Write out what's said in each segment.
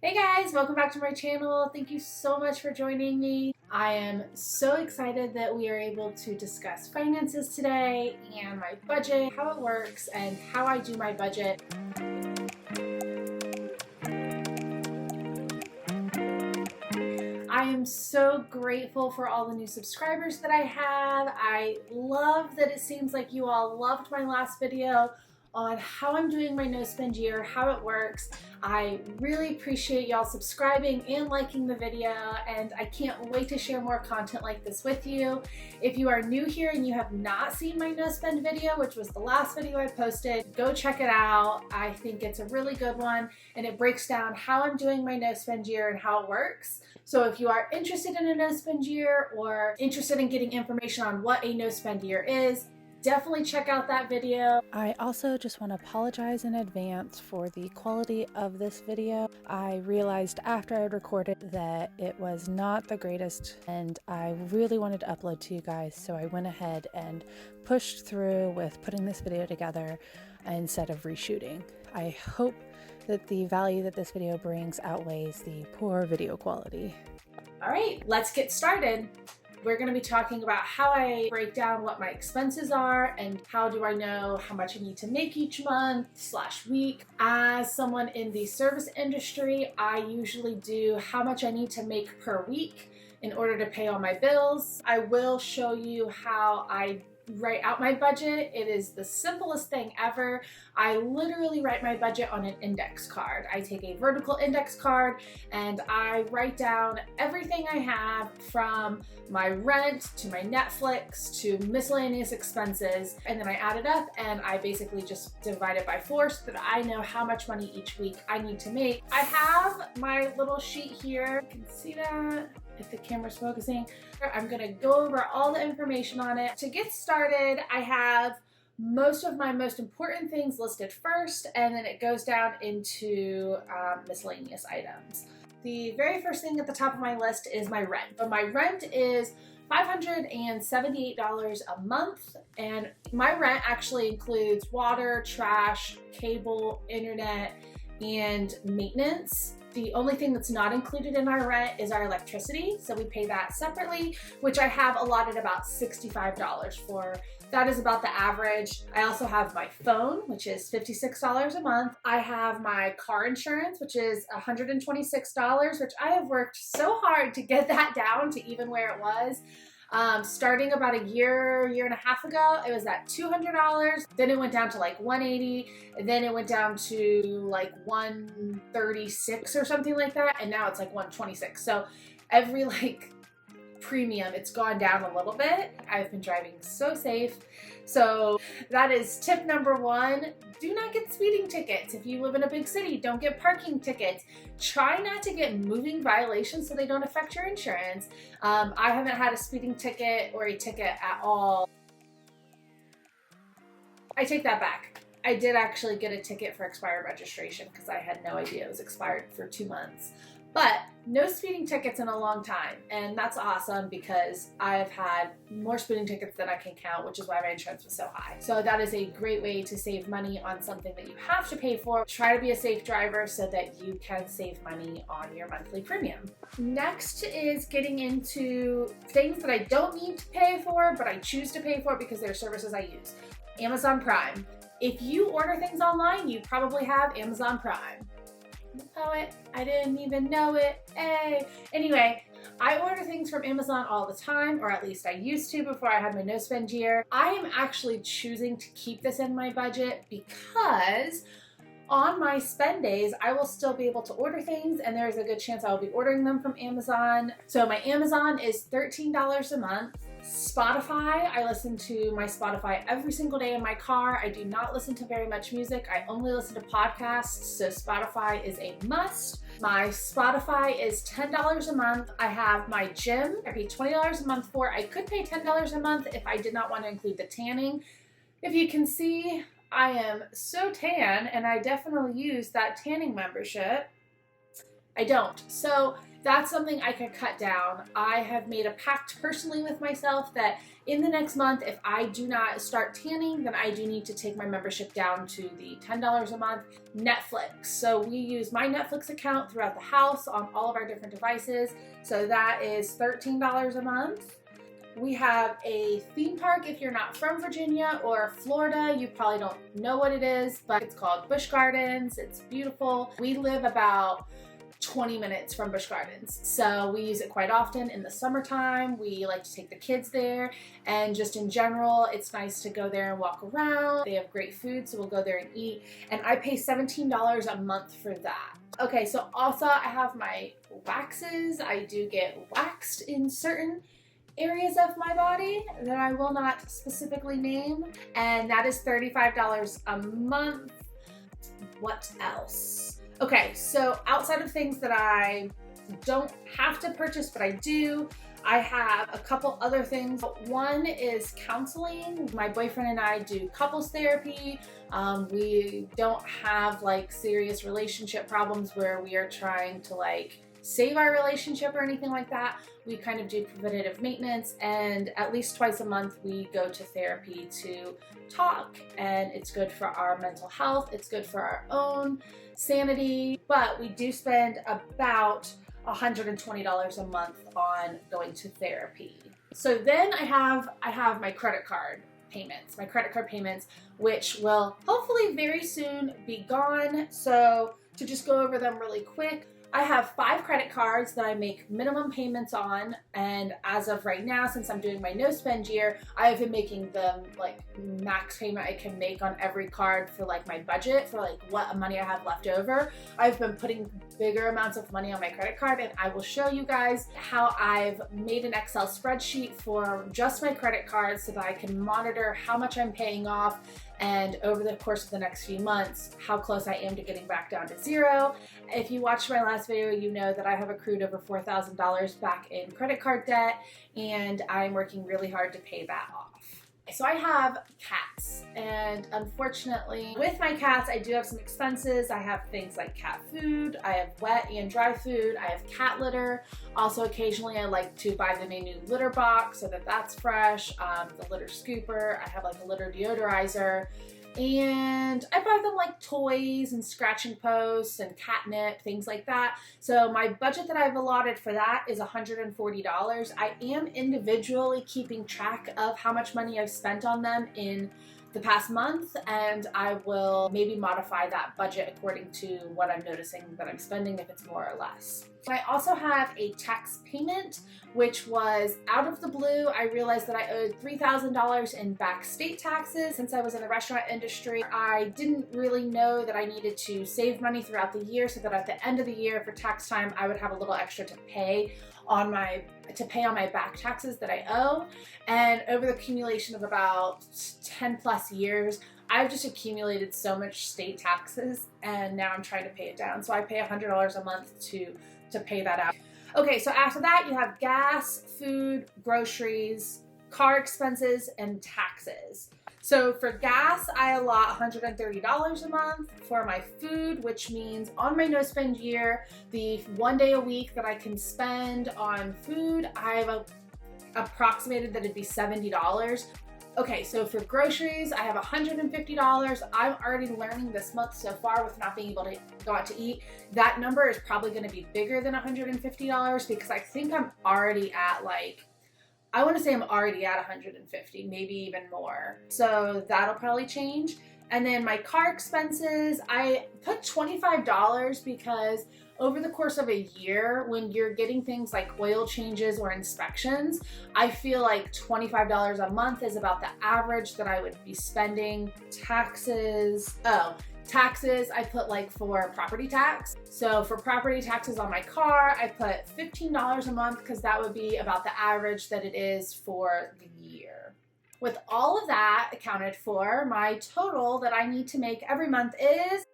Hey guys, welcome back to my channel. Thank you so much for joining me. I am so excited that we are able to discuss finances today and my budget, how it works, and how I do my budget. I am so grateful for all the new subscribers that I have. I love that it seems like you all loved my last video on how I'm doing my no spend year, how it works. I really appreciate y'all subscribing and liking the video, and I can't wait to share more content like this with you. If you are new here and you have not seen my no spend video, which was the last video I posted, go check it out. I think it's a really good one, and it breaks down how I'm doing my no spend year and how it works. So if you are interested in a no spend year or interested in getting information on what a no spend year is, definitely check out that video. I also just want to apologize in advance for the quality of this video. I realized after I recorded that it was not the greatest and I really wanted to upload to you guys, so I went ahead and pushed through with putting this video together instead of reshooting. I hope that the value that this video brings outweighs the poor video quality. All right, let's get started. We're going to be talking about how I break down what my expenses are and how do I know how much I need to make each month/week. As someone in the service industry, I usually do how much I need to make per week in order to pay all my bills. I will show you how I write out my budget. It is the simplest thing ever. I literally write my budget on an index card. I take a vertical index card and I write down everything I have, from my rent to my Netflix to miscellaneous expenses, and then I add it up and I basically just divide it by 4 so that I know how much money each week I need to make. I have my little sheet here. You can see that if the camera's focusing. I'm gonna go over all the information on it. To get started, I have most of my most important things listed first, and then it goes down into miscellaneous items. The very first thing at the top of my list is my rent. So my rent is $578 a month, and my rent actually includes water, trash, cable, internet, and maintenance. The only thing that's not included in our rent is our electricity, so we pay that separately, which I have allotted about $65 for. That is about the average. I also have my phone, which is $56 a month. I have my car insurance, which is $126, which I have worked so hard to get that down to even where it was. Starting about a year and a half ago, it was at $200. Then it went down to like $180. And then it went down to like $136 or something like that. And now it's like $126. So every premium, it's gone down a little bit. I've been driving so safe. So that is tip number 1. Do not get speeding tickets. If you live in a big city, don't get parking tickets. Try not to get moving violations so they don't affect your insurance. I haven't had a speeding ticket or a ticket at all. I take that back. I did actually get a ticket for expired registration because I had no idea it was expired for 2 months. But no speeding tickets in a long time, and that's awesome because I've had more speeding tickets than I can count, which is why my insurance was so high. So that is a great way to save money on something that you have to pay for. Try to be a safe driver so that you can save money on your monthly premium. Next is getting into things that I don't need to pay for, but I choose to pay for because they're services I use. Amazon Prime. If you order things online, you probably have Amazon Prime. Poet, I didn't even know it. Hey. Anyway, I order things from Amazon all the time, or at least I used to before I had my no spend year. I am actually choosing to keep this in my budget because on my spend days, I will still be able to order things, and there's a good chance I'll be ordering them from Amazon. So my Amazon is $13 a month. Spotify, I listen to my Spotify every single day in my car. I do not listen to very much music. I only listen to podcasts, so Spotify is a must. My Spotify is $10 a month. I have my gym. I pay $20 a month for. I could pay $10 a month if I did not want to include the tanning. If you can see, I am so tan, and I definitely use that tanning membership. I don't. So that's something I could cut down. I have made a pact personally with myself that in the next month, if I do not start tanning, then I do need to take my membership down to the $10 a month. Netflix. So we use my Netflix account throughout the house on all of our different devices. So that is $13 a month. We have a theme park. If you're not from Virginia or Florida, you probably don't know what it is, but it's called Busch Gardens. It's beautiful. We live about 20 minutes from Busch Gardens, so we use it quite often in the summertime. We like to take the kids there, and just in general, it's nice to go there and walk around. They have great food, so we'll go there and eat, and I pay $17 a month for that. Okay, so also I have my waxes. I do get waxed in certain areas of my body that I will not specifically name, and that is $35 a month. What else? Okay, so outside of things that I don't have to purchase, but I do, I have a couple other things. One is counseling. My boyfriend and I do couples therapy. We don't have like serious relationship problems where we are trying to like save our relationship or anything like that. We kind of do preventative maintenance, and at least twice a month we go to therapy to talk, and it's good for our mental health. It's good for our own sanity, but we do spend about $120 a month on going to therapy. So then I have my credit card payments, which will hopefully very soon be gone. So to just go over them really quick, I have 5 credit cards that I make minimum payments on, and as of right now, since I'm doing my no spend year, I have been making them like max payment I can make on every card for like my budget, for like what money I have left over. I've been putting bigger amounts of money on my credit card, and I will show you guys how I've made an Excel spreadsheet for just my credit cards so that I can monitor how much I'm paying off, and over the course of the next few months, how close I am to getting back down to zero. If you watched my last video, you know that I have accrued over $4,000 back in credit card debt, and I'm working really hard to pay that off. So I have cats, and unfortunately with my cats, I do have some expenses. I have things like cat food, I have wet and dry food, I have cat litter. Also occasionally I like to buy them a new litter box so that that's fresh, the litter scooper, I have like a litter deodorizer, and I buy them like toys and scratching posts and catnip, things like that. So my budget that I've allotted for that is $140. I am individually keeping track of how much money I've spent on them in the past month, and I will maybe modify that budget according to what I'm noticing that I'm spending, if it's more or less. I also have a tax payment, which was out of the blue. I realized that I owed $3,000 in back state taxes since I was in the restaurant industry. I didn't really know that I needed to save money throughout the year so that at the end of the year for tax time, I would have a little extra to pay on my back taxes that I owe. And over the accumulation of about 10 plus years, I've just accumulated so much state taxes, and now I'm trying to pay it down. So I pay $100 a month to pay that out. Okay, so after that you have gas, food, groceries, car expenses, and taxes. So for gas, I allot $130 a month. For my food, which means on my no spend year, the 1 day a week that I can spend on food, I've approximated that it'd be $70. Okay, so for groceries, I have $150. I'm already learning this month so far with not being able to go out to eat. That number is probably going to be bigger than $150 because I think I'm already at like, I want to say I'm already at 150, maybe even more. So that'll probably change. And then my car expenses, I put $25 because over the course of a year, when you're getting things like oil changes or inspections, I feel like $25 a month is about the average that I would be spending. Taxes, I put like for property tax. So for property taxes on my car, I put $15 a month because that would be about the average that it is for the year. With all of that accounted for, my total that I need to make every month is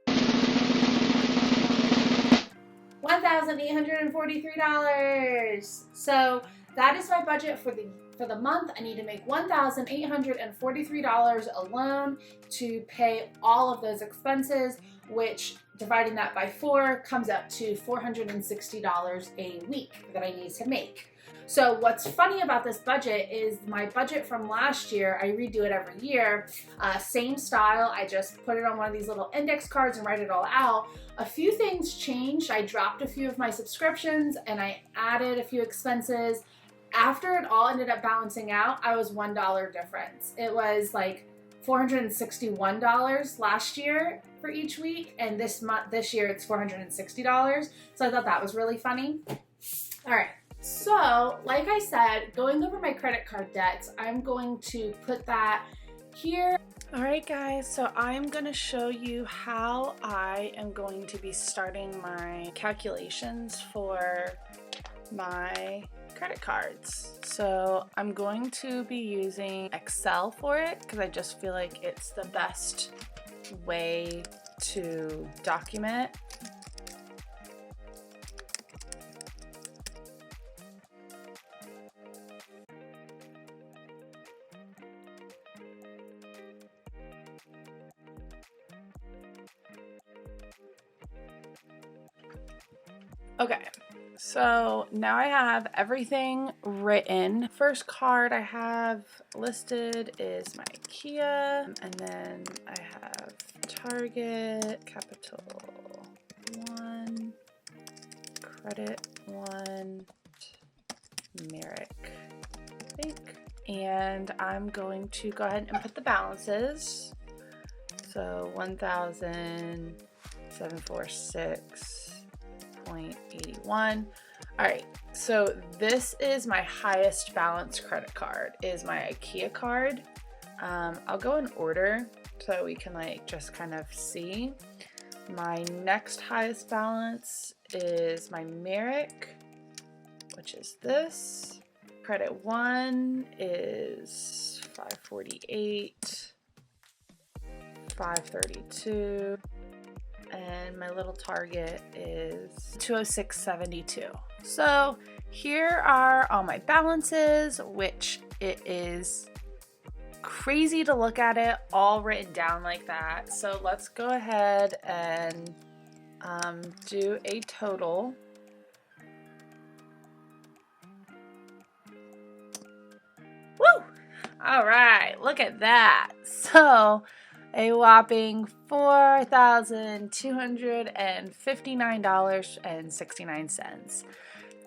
$1,843. So that is my budget for the month. I need to make $1,843 alone to pay all of those expenses, which dividing that by 4 comes up to $460 a week that I need to make. So what's funny about this budget is my budget from last year, I redo it every year, same style, I just put it on one of these little index cards and write it all out. A few things changed. I dropped a few of my subscriptions and I added a few expenses. After it all ended up balancing out, I was $1 difference. It was like $461 last year for each week, and this year it's $460. So I thought that was really funny. All right. So, like I said, going over my credit card debts, I'm going to put that here. All right, guys, so I'm going to show you how I am going to be starting my calculations for my credit cards. So I'm going to be using Excel for it because I just feel like it's the best way to document. Okay, so now I have everything written. First card I have listed is my IKEA, and then I have Target, Capital One, Credit One, Merrick, I think. And I'm going to go ahead and put the balances. So 1,746.81. All right, so this is my highest balance credit card, is my IKEA card. I'll go in order so we can like just kind of see. My next highest balance is my Merrick, which is this. Credit One is 548, 532. And my little Target is 206.72. So here are all my balances, which it is crazy to look at it all written down like that. So let's go ahead and do a total. Woo! All right, look at that. So a whopping $4,259.69.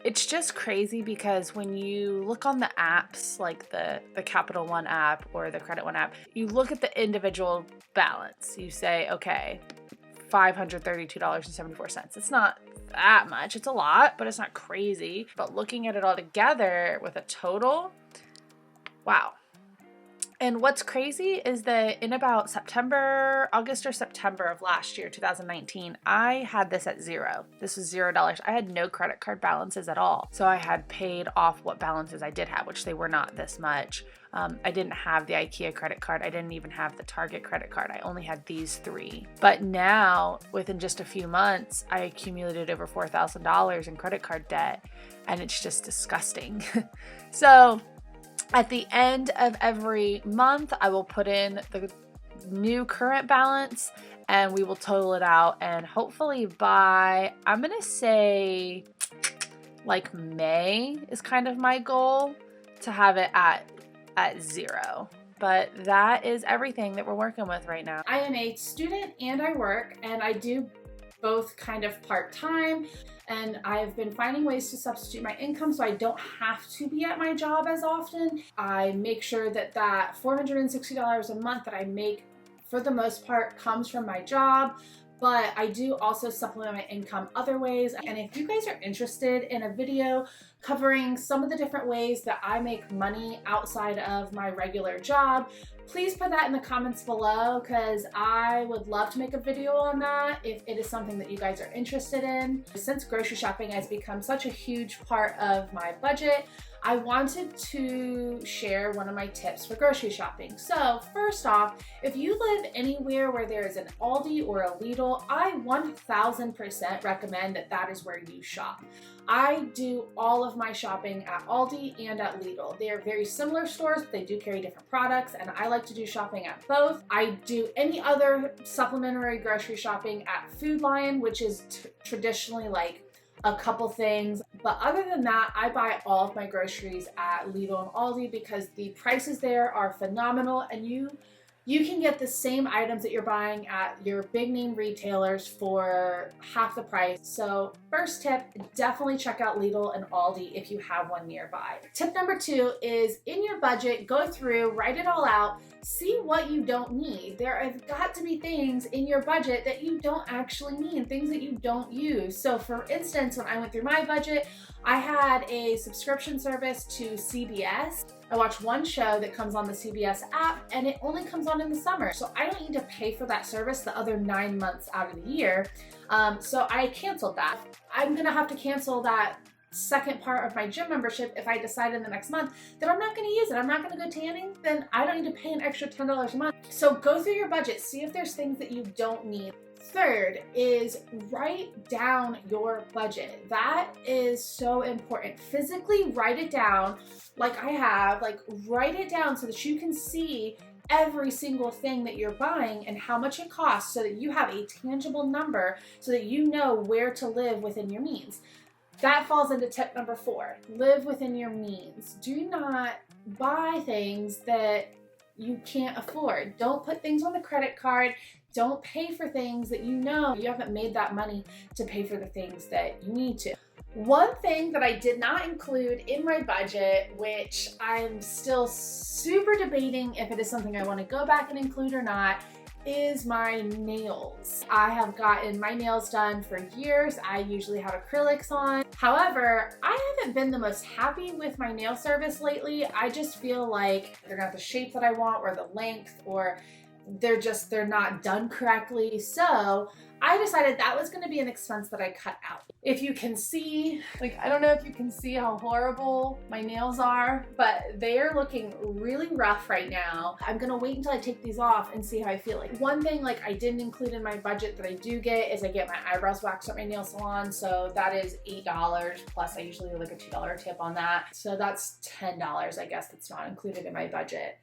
It's just crazy because when you look on the apps, like the Capital One app or the Credit One app, you look at the individual balance. You say, okay, $532.74. It's not that much. It's a lot, but it's not crazy. But looking at it all together with a total, wow. And what's crazy is that in about August or September of last year, 2019, I had this at zero. This was $0. I had no credit card balances at all. So I had paid off what balances I did have, which they were not this much. I didn't have the IKEA credit card. I didn't even have the Target credit card. I only had these three. But now, within just a few months, I accumulated over $4,000 in credit card debt, and it's just disgusting. So at the end of every month, I will put in the new current balance and we will total it out. And hopefully by, I'm going to say like May is kind of my goal to have it at zero. But that is everything that we're working with right now. I am a student and I work, and I do both kind of part-time, and I've been finding ways to substitute my income so I don't have to be at my job as often. I make sure that that $460 a month that I make for the most part comes from my job, but I do also supplement my income other ways. And if you guys are interested in a video covering some of the different ways that I make money outside of my regular job, please put that in the comments below because I would love to make a video on that if it is something that you guys are interested in. Since grocery shopping has become such a huge part of my budget, I wanted to share one of my tips for grocery shopping. So first off, if you live anywhere where there is an Aldi or a Lidl, I 1000% recommend that that is where you shop. I do all of my shopping at Aldi and at Lidl. They are very similar stores, but they do carry different products, and I like like to do shopping at both. I do any other supplementary grocery shopping at Food Lion, which is traditionally like a couple things. But other than that, I buy all of my groceries at Lidl and Aldi because the prices there are phenomenal, and you can get the same items that you're buying at your big name retailers for half the price. So first tip, definitely check out Lidl and Aldi if you have one nearby. Tip number 2 is in your budget, go through, write it all out, see what you don't need. There have got to be things in your budget that you don't actually need, things that you don't use. So for instance, when I went through my budget, I had a subscription service to CBS. I watch one show that comes on the CBS app, and it only comes on in the summer. So I don't need to pay for that service the other 9 months out of the year. So I canceled that. I'm gonna have to cancel that second part of my gym membership if I decide in the next month that I'm not gonna use it. I'm not gonna go tanning, then I don't need to pay an extra $10 a month. So go through your budget, see if there's things that you don't need. Third is write down your budget. That is so important. Physically write it down like I have, like write it down so that you can see every single thing that you're buying and how much it costs so that you have a tangible number so that you know where to live within your means. That falls into tip number 4, live within your means. Do not buy things that you can't afford. Don't put things on the credit card. Don't pay for things that you know you haven't made that money to pay for the things that you need to. One thing that I did not include in my budget, which I'm still super debating if it is something I want to go back and include or not, is my nails. I have gotten my nails done for years. I usually have acrylics on. However, I haven't been the most happy with my nail service lately. I just feel like they're not the shape that I want or the length, or they're not done correctly. So I decided that was going to be an expense that I cut out. If you can see, like, I don't know if you can see how horrible my nails are, but they are looking really rough right now. I'm going to wait until I take these off and see how I feel. Like, one thing like I didn't include in my budget that I do get is I get my eyebrows waxed at my nail salon. So that is $8 plus I usually do like a $2 tip on that. So that's $10, I guess, that's not included in my budget.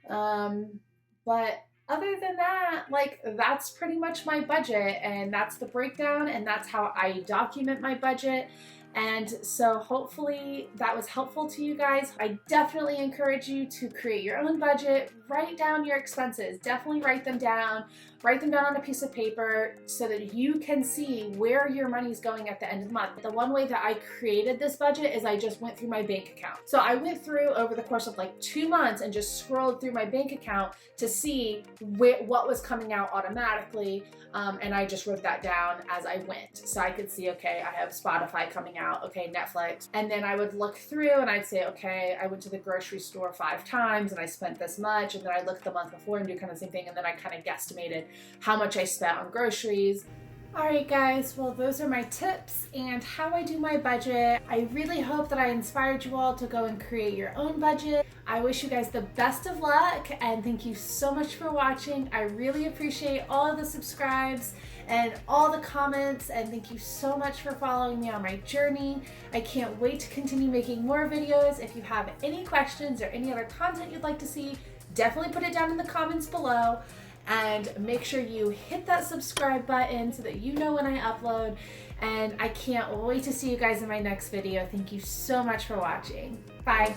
But other than that, like, that's pretty much my budget, and that's the breakdown, and that's how I document my budget. And so hopefully that was helpful to you guys. I definitely encourage you to create your own budget, write down your expenses, definitely write them down on a piece of paper so that you can see where your money's going at the end of the month. The one way that I created this budget is I just went through my bank account. So I went through over the course of like 2 months and just scrolled through my bank account to see what was coming out automatically. And I just wrote that down as I went. So I could see, okay, I have Spotify coming out, okay, Netflix. And then I would look through and I'd say, okay, I went to the grocery store 5 times and I spent this much. And then I looked the month before and do kind of the same thing. And then I kind of guesstimated how much I spent on groceries. Alright guys, well those are my tips and how I do my budget. I really hope that I inspired you all to go and create your own budget. I wish you guys the best of luck and thank you so much for watching. I really appreciate all of the subscribes and all the comments, and thank you so much for following me on my journey. I can't wait to continue making more videos. If you have any questions or any other content you'd like to see, definitely put it down in the comments below. And make sure you hit that subscribe button so that you know when I upload. And I can't wait to see you guys in my next video. Thank you so much for watching. Bye.